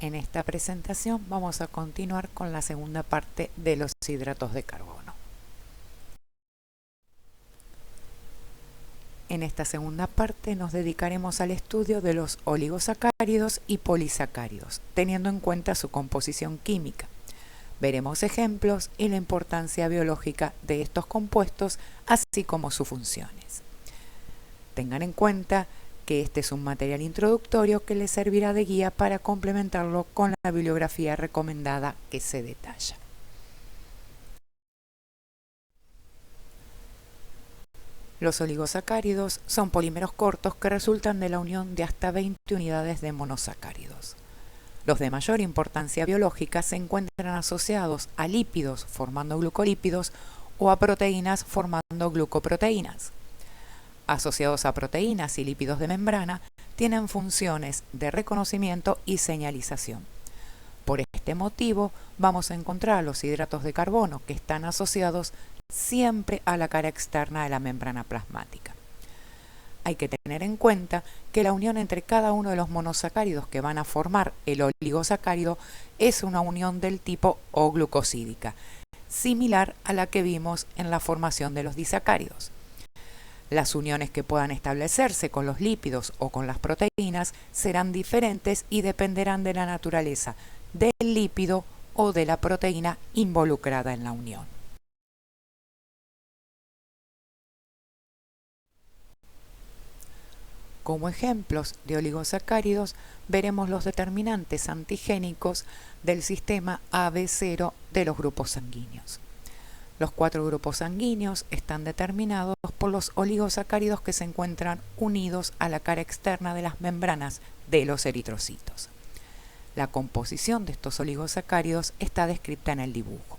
En esta presentación vamos a continuar con la segunda parte de los hidratos de carbono. En esta segunda parte nos dedicaremos al estudio de los oligosacáridos y polisacáridos, teniendo en cuenta su composición química. Veremos ejemplos y la importancia biológica de estos compuestos, así como sus funciones. Tengan en cuenta que este es un material introductorio que les servirá de guía para complementarlo con la bibliografía recomendada que se detalla. Los oligosacáridos son polímeros cortos que resultan de la unión de hasta 20 unidades de monosacáridos. Los de mayor importancia biológica se encuentran asociados a lípidos formando glucolípidos o a proteínas formando glucoproteínas. Asociados a proteínas y lípidos de membrana, tienen funciones de reconocimiento y señalización. Por este motivo, vamos a encontrar los hidratos de carbono que están asociados siempre a la cara externa de la membrana plasmática. Hay que tener en cuenta que la unión entre cada uno de los monosacáridos que van a formar el oligosacárido es una unión del tipo O-glucosídica, similar a la que vimos en la formación de los disacáridos. Las uniones que puedan establecerse con los lípidos o con las proteínas serán diferentes y dependerán de la naturaleza del lípido o de la proteína involucrada en la unión. Como ejemplos de oligosacáridos, veremos los determinantes antigénicos del sistema AB0 de los grupos sanguíneos. Los 4 grupos sanguíneos están determinados por los oligosacáridos que se encuentran unidos a la cara externa de las membranas de los eritrocitos. La composición de estos oligosacáridos está descrita en el dibujo.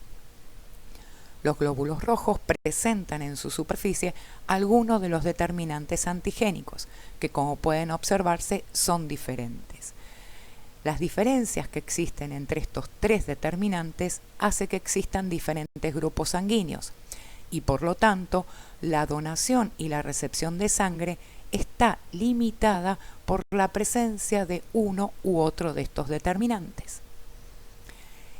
Los glóbulos rojos presentan en su superficie algunos de los determinantes antigénicos, que como pueden observarse son diferentes. Las diferencias que existen entre estos 3 determinantes hace que existan diferentes grupos sanguíneos y por lo tanto la donación y la recepción de sangre está limitada por la presencia de uno u otro de estos determinantes.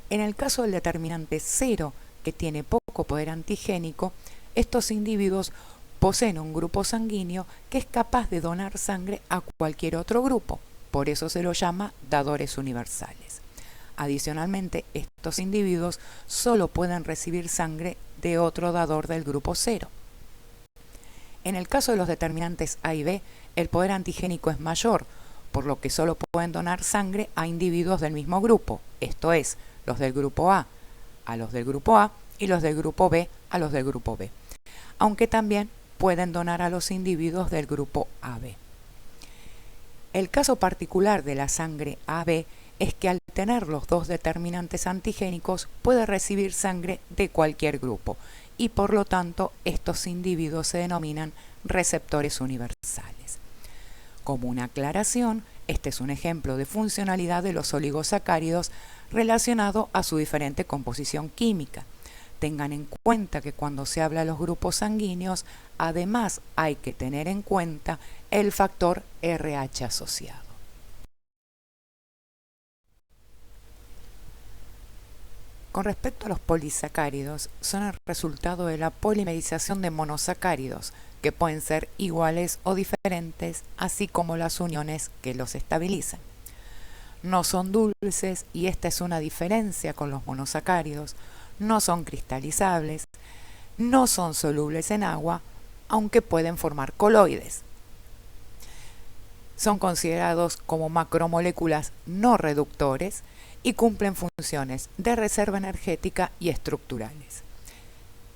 En el caso del determinante 0, que tiene poco poder antigénico, estos individuos poseen un grupo sanguíneo que es capaz de donar sangre a cualquier otro grupo. Por eso se los llama dadores universales. Adicionalmente, estos individuos solo pueden recibir sangre de otro dador del grupo 0. En el caso de los determinantes A y B, el poder antigénico es mayor, por lo que solo pueden donar sangre a individuos del mismo grupo, esto es, los del grupo A los del grupo A y los del grupo B a los del grupo B, aunque también pueden donar a los individuos del grupo AB. El caso particular de la sangre AB es que al tener los 2 determinantes antigénicos puede recibir sangre de cualquier grupo y por lo tanto estos individuos se denominan receptores universales. Como una aclaración, este es un ejemplo de funcionalidad de los oligosacáridos relacionado a su diferente composición química. Tengan en cuenta que cuando se habla de los grupos sanguíneos, además hay que tener en cuenta el factor RH asociado. Con respecto a los polisacáridos, son el resultado de la polimerización de monosacáridos, que pueden ser iguales o diferentes, así como las uniones que los estabilizan. No son dulces y esta es una diferencia con los monosacáridos, no son cristalizables, no son solubles en agua, aunque pueden formar coloides. Son considerados como macromoléculas no reductores y cumplen funciones de reserva energética y estructurales.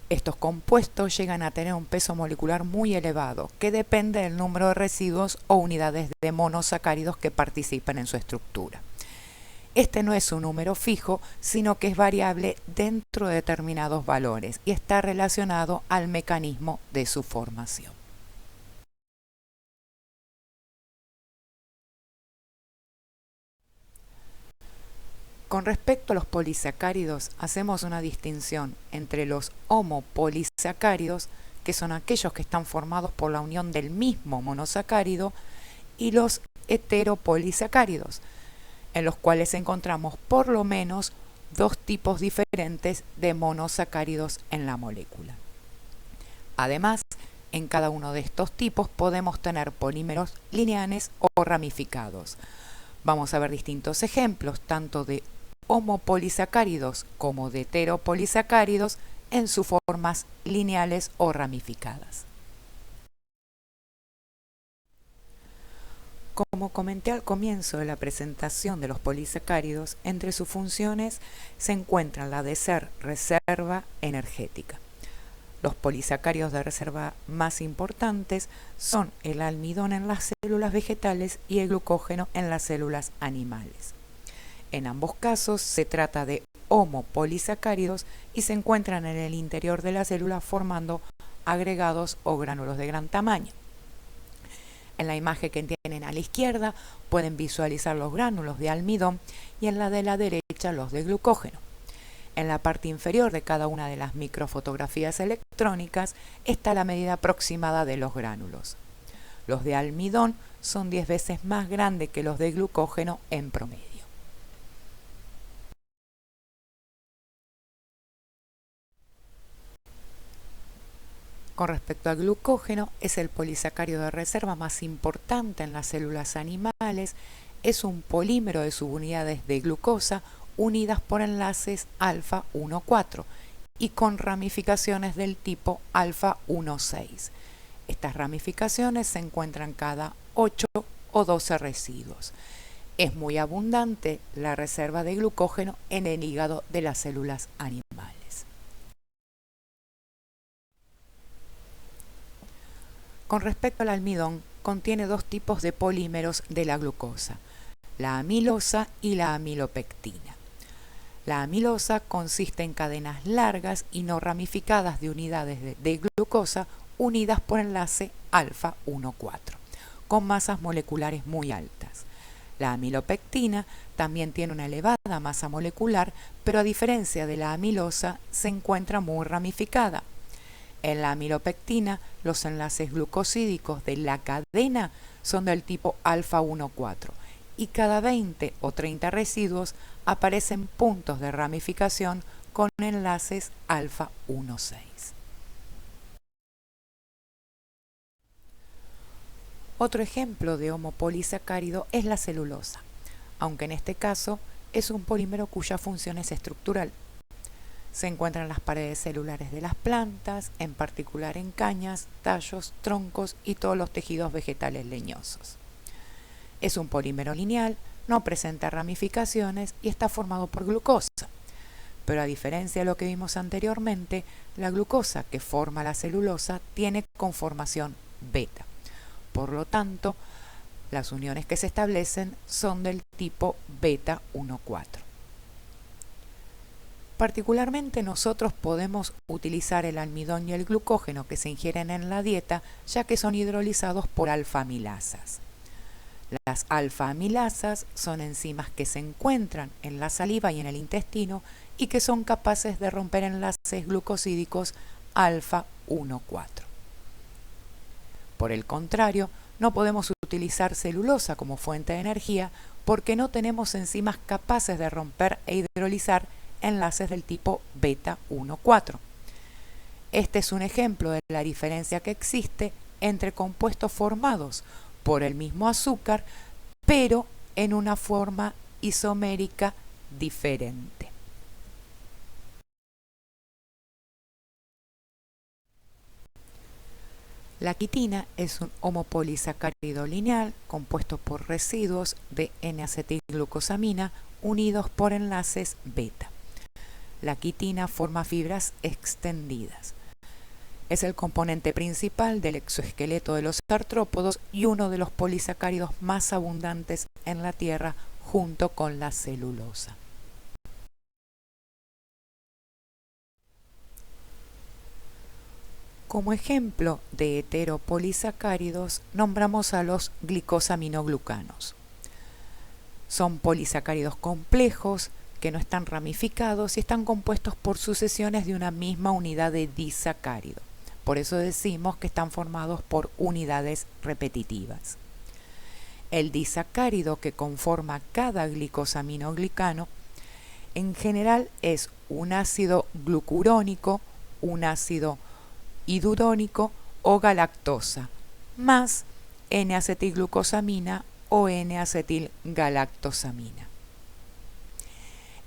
Estos compuestos llegan a tener un peso molecular muy elevado, que depende del número de residuos o unidades de monosacáridos que participan en su estructura. Este no es un número fijo, sino que es variable dentro de determinados valores y está relacionado al mecanismo de su formación. Con respecto a los polisacáridos, hacemos una distinción entre los homopolisacáridos, que son aquellos que están formados por la unión del mismo monosacárido, y los heteropolisacáridos. en los cuales encontramos por lo menos dos tipos diferentes de monosacáridos en la molécula. Además, en cada uno de estos tipos podemos tener polímeros lineales o ramificados. Vamos a ver distintos ejemplos, tanto de homopolisacáridos como de heteropolisacáridos en sus formas lineales o ramificadas. Como comenté al comienzo de la presentación de los polisacáridos, entre sus funciones se encuentran la de ser reserva energética. Los polisacáridos de reserva más importantes son el almidón en las células vegetales y el glucógeno en las células animales. En ambos casos se trata de homopolisacáridos y se encuentran en el interior de la célula formando agregados o gránulos de gran tamaño. En la imagen que tienen a la izquierda pueden visualizar los gránulos de almidón y en la de la derecha los de glucógeno. En la parte inferior de cada una de las microfotografías electrónicas está la medida aproximada de los gránulos. Los de almidón son 10 veces más grandes que los de glucógeno en promedio. Con respecto al glucógeno, es el polisacárido de reserva más importante en las células animales. Es un polímero de subunidades de glucosa unidas por enlaces alfa 1,4 y con ramificaciones del tipo alfa 1,6. Estas ramificaciones se encuentran cada 8 o 12 residuos. Es muy abundante la reserva de glucógeno en el hígado de las células animales. Con respecto al almidón, contiene dos tipos de polímeros de la glucosa, la amilosa y la amilopectina. La amilosa consiste en cadenas largas y no ramificadas de unidades de glucosa unidas por enlace alfa 1,4, con masas moleculares muy altas. La amilopectina también tiene una elevada masa molecular, pero a diferencia de la amilosa, se encuentra muy ramificada. En la amilopectina, los enlaces glucosídicos de la cadena son del tipo alfa 1,4 y cada 20 o 30 residuos aparecen puntos de ramificación con enlaces alfa 1,6. Otro ejemplo de homopolisacárido es la celulosa, aunque en este caso es un polímero cuya función es estructural. Se encuentra en las paredes celulares de las plantas, en particular en cañas, tallos, troncos y todos los tejidos vegetales leñosos. Es un polímero lineal, no presenta ramificaciones y está formado por glucosa. Pero a diferencia de lo que vimos anteriormente, la glucosa que forma la celulosa tiene conformación beta. Por lo tanto, las uniones que se establecen son del tipo beta 1,4. Particularmente nosotros podemos utilizar el almidón y el glucógeno que se ingieren en la dieta, ya que son hidrolizados por alfa-amilasas. Las alfa-amilasas son enzimas que se encuentran en la saliva y en el intestino y que son capaces de romper enlaces glucosídicos alfa 1,4. Por el contrario, no podemos utilizar celulosa como fuente de energía porque no tenemos enzimas capaces de romper e hidrolizar enlaces del tipo beta 1,4. Este es un ejemplo de la diferencia que existe entre compuestos formados por el mismo azúcar, pero en una forma isomérica diferente. La quitina es un homopolisacárido lineal compuesto por residuos de N-acetilglucosamina unidos por enlaces beta. La quitina forma fibras extendidas. Es el componente principal del exoesqueleto de los artrópodos y uno de los polisacáridos más abundantes en la Tierra junto con la celulosa. Como ejemplo de heteropolisacáridos nombramos a los glicosaminoglucanos. Son polisacáridos complejos que no están ramificados y están compuestos por sucesiones de una misma unidad de disacárido. Por eso decimos que están formados por unidades repetitivas. El disacárido que conforma cada glicosaminoglicano en general es un ácido glucurónico, un ácido hidurónico o galactosa, más N-acetilglucosamina o N-acetilgalactosamina.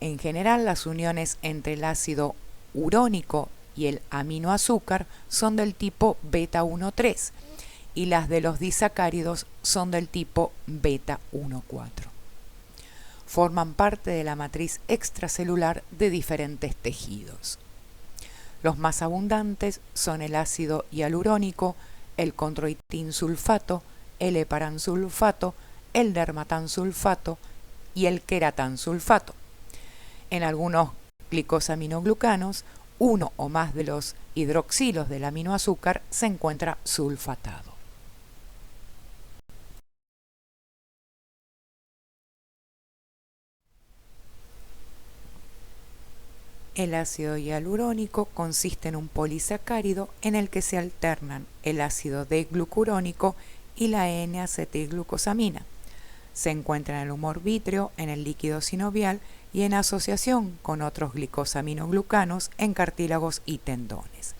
En general, las uniones entre el ácido urónico y el aminoazúcar son del tipo beta-1,3 y las de los disacáridos son del tipo beta-1,4. Forman parte de la matriz extracelular de diferentes tejidos. Los más abundantes son el ácido hialurónico, el condroitinsulfato, el heparansulfato, el dermatansulfato y el queratansulfato. En algunos glicosaminoglucanos, uno o más de los hidroxilos del aminoazúcar se encuentra sulfatado. El ácido hialurónico consiste en un polisacárido en el que se alternan el ácido D-glucurónico y la N-acetilglucosamina. Se encuentra en el humor vítreo, en el líquido sinovial y en asociación con otros glicosaminoglucanos en cartílagos y tendones.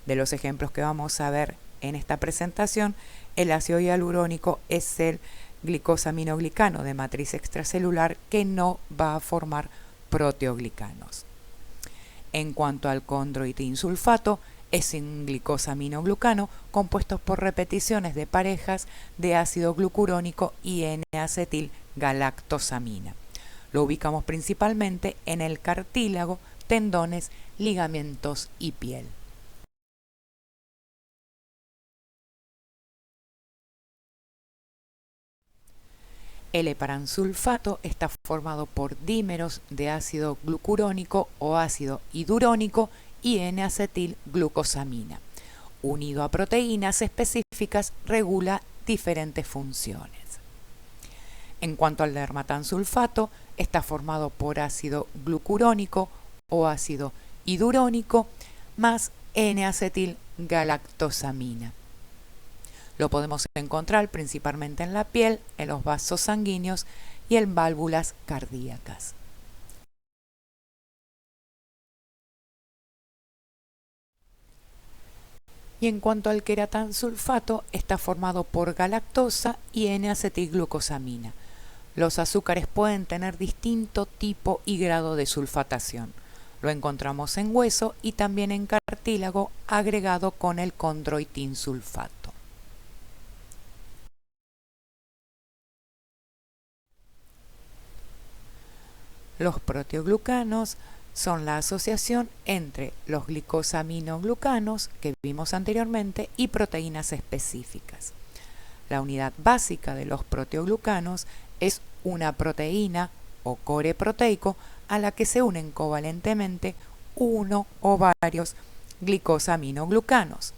De los ejemplos que vamos a ver en esta presentación, el ácido hialurónico es el glicosaminoglicano de matriz extracelular que no va a formar proteoglicanos. En cuanto al condroitinsulfato, es un glicosaminoglucano compuesto por repeticiones de parejas de ácido glucurónico y N-acetilgalactosamina. Lo ubicamos principalmente en el cartílago, tendones, ligamentos y piel. El heparansulfato está formado por dímeros de ácido glucurónico o ácido hidurónico y N-acetilglucosamina. Unido a proteínas específicas, regula diferentes funciones. En cuanto al dermatansulfato, está formado por ácido glucurónico o ácido hidurónico más N-acetilgalactosamina. Lo podemos encontrar principalmente en la piel, en los vasos sanguíneos y en válvulas cardíacas. Y en cuanto al queratansulfato, está formado por galactosa y N-acetilglucosamina. Los azúcares pueden tener distinto tipo y grado de sulfatación. Lo encontramos en hueso y también en cartílago agregado con el condroitinsulfato. Los proteoglucanos son la asociación entre los glicosaminoglucanos que vimos anteriormente y proteínas específicas. La unidad básica de los proteoglucanos es una proteína o core proteico a la que se unen covalentemente uno o varios glicosaminoglucanos.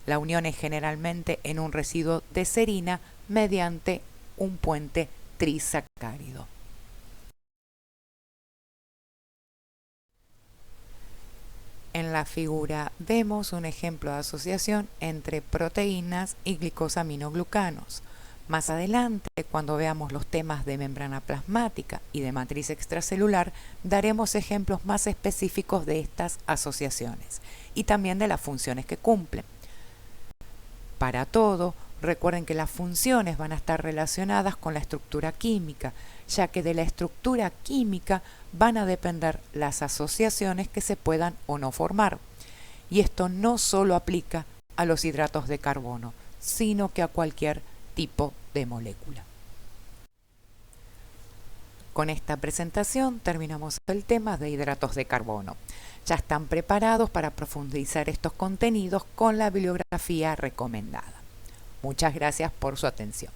La unión es generalmente en un residuo de serina mediante un puente trisacárido. En la figura vemos un ejemplo de asociación entre proteínas y glicosaminoglucanos. Más adelante, cuando veamos los temas de membrana plasmática y de matriz extracelular, daremos ejemplos más específicos de estas asociaciones y también de las funciones que cumplen. Para todo, recuerden que las funciones van a estar relacionadas con la estructura química, ya que de la estructura química van a depender las asociaciones que se puedan o no formar. Y esto no solo aplica a los hidratos de carbono, sino que a cualquier tipo de molécula. Con esta presentación terminamos el tema de hidratos de carbono. Ya están preparados para profundizar estos contenidos con la bibliografía recomendada. Muchas gracias por su atención.